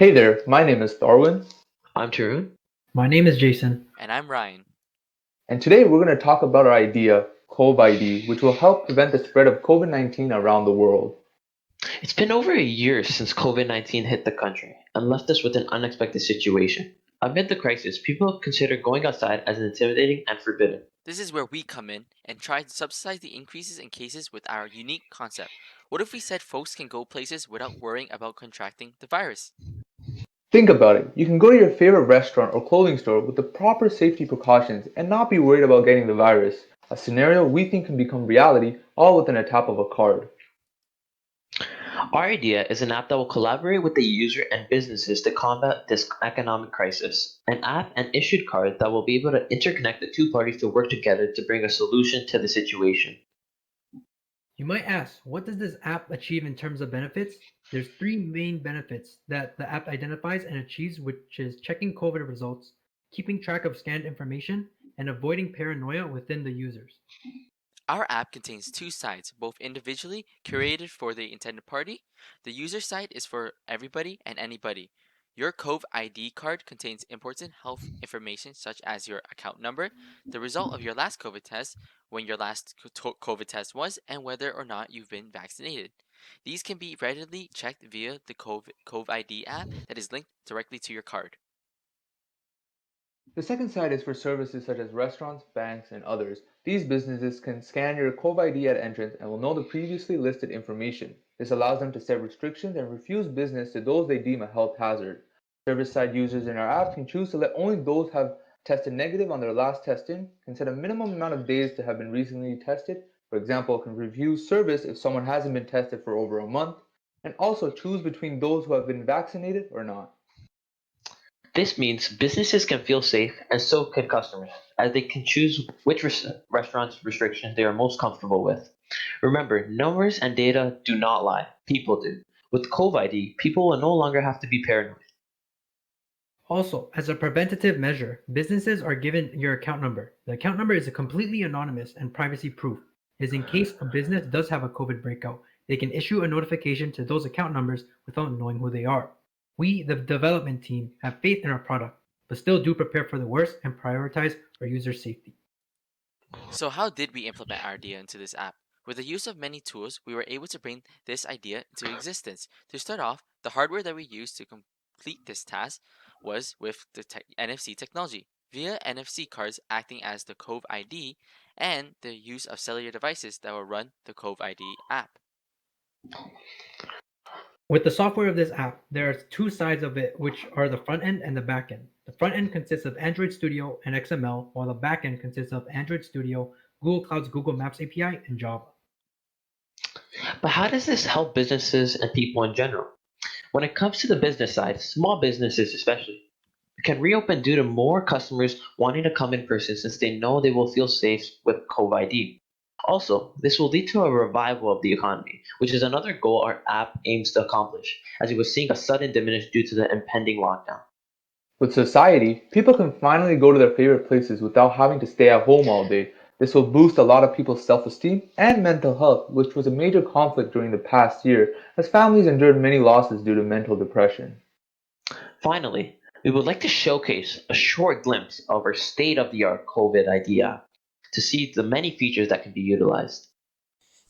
Hey there, my name is Tarun, I'm Tarun. My name is Jason. And I'm Ryan. and today we're going to talk about our idea, Cov-ID, which will help prevent the spread of COVID-19 around the world. It's been over a year since COVID-19 hit the country and left us with an unexpected situation. Amid the crisis, people consider going outside as intimidating and forbidden. This is where we come in and try to subsidize the increases in cases with our unique concept. What if we said folks can go places without worrying about contracting the virus? Think about it, you can go to your favorite restaurant or clothing store with the proper safety precautions and not be worried about getting the virus, a scenario we think can become reality all within a tap of a card. Our idea is an app that will collaborate with the user and businesses to combat this economic crisis. An app and issued card that will be able to interconnect the two parties to work together to bring a solution to the situation. You might ask, what does this app achieve in terms of benefits? There's three main benefits that the app identifies and achieves, which is checking COVID results, keeping track of scanned information, and avoiding paranoia within the users. Our app contains two sides, both individually curated for the intended party. The user side is for everybody and anybody. Your Cov-ID card contains important health information such as your account number, the result of your last COVID test, when your last COVID test was, and whether or not you've been vaccinated. These can be readily checked via the Cov-ID app that is linked directly to your card. The second side is for services such as restaurants, banks, and others. These businesses can scan your Cov-ID at entrance and will know the previously listed information. This allows them to set restrictions and refuse business to those they deem a health hazard. Service-side users in our app can choose to let only those have tested negative on their last testing, can set a minimum amount of days to have been recently tested, for example, can review service if someone hasn't been tested for over a month, and also choose between those who have been vaccinated or not. This means businesses can feel safe, and so can customers, as they can choose which restaurants restrictions they are most comfortable with. Remember, numbers and data do not lie, people do. With Cov-ID, people will no longer have to be paranoid. Also, as a preventative measure, businesses are given your account number. The account number is completely anonymous and privacy proof. It is in case a business does have a COVID breakout, they can issue a notification to those account numbers without knowing who they are. We, the development team, have faith in our product, but still do prepare for the worst and prioritize our user safety. So how did we implement our idea into this app? With the use of many tools, we were able to bring this idea into existence. To start off, the hardware that we used to complete this task was with the NFC technology, via NFC cards acting as the Cov-ID, and the use of cellular devices that will run the Cov-ID app. With the software of this app, there are two sides of it, which are the front end and the back end. The front end consists of Android Studio and XML, while the back end consists of Android Studio, Google Cloud's Google Maps API, and Java. But how does this help businesses and people in general? When it comes to the business side, small businesses especially, can reopen due to more customers wanting to come in person since they know they will feel safe with Cov-ID. Also, this will lead to a revival of the economy, which is another goal our app aims to accomplish, as it was seeing a sudden diminish due to the impending lockdown. With society, people can finally go to their favorite places without having to stay at home all day. This will boost a lot of people's self-esteem and mental health, which was a major conflict during the past year as families endured many losses due to mental depression. Finally, we would like to showcase a short glimpse of our state-of-the-art COVID idea to see the many features that can be utilized.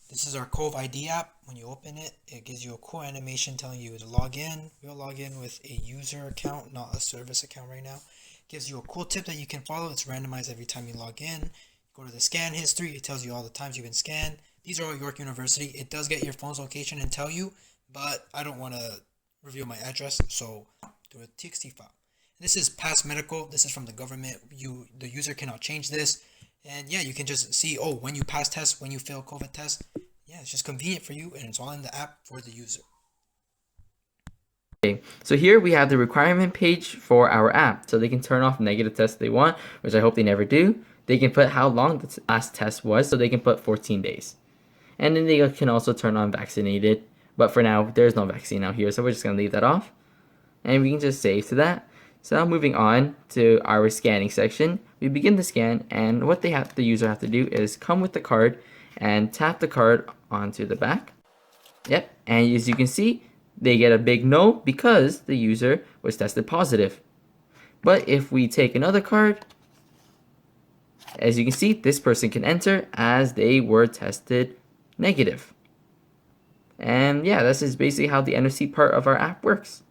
This is our Cov-ID app. When you open it, it gives you a cool animation telling you to log in. We'll log in with a user account, not a service account right now. It gives you a cool tip that you can follow. It's randomized every time you log in. Go to the scan history. It tells you all the times you've been scanned. These are all York University. It does get your phone's location and tell you, but I don't want to reveal my address, so do a TXT file. This is past medical. This is from the government. The user cannot change this. And yeah, you can just see, when you pass tests, when you fail COVID tests. Yeah, it's just convenient for you, and it's all in the app for the user. Okay, so here we have the requirement page for our app. So they can turn off negative tests if they want, which I hope they never do. They can put how long the last test was, so they can put 14 days. And then they can also turn on vaccinated. But for now, there's no vaccine out here, so we're just going to leave that off. And we can just save to that. So now moving on to our scanning section, we begin the scan, and what the user have to do is come with the card and tap the card onto the back. Yep, and as you can see, they get a big no because the user was tested positive. But if we take another card, as you can see, this person can enter as they were tested negative. And yeah, this is basically how the NFC part of our app works.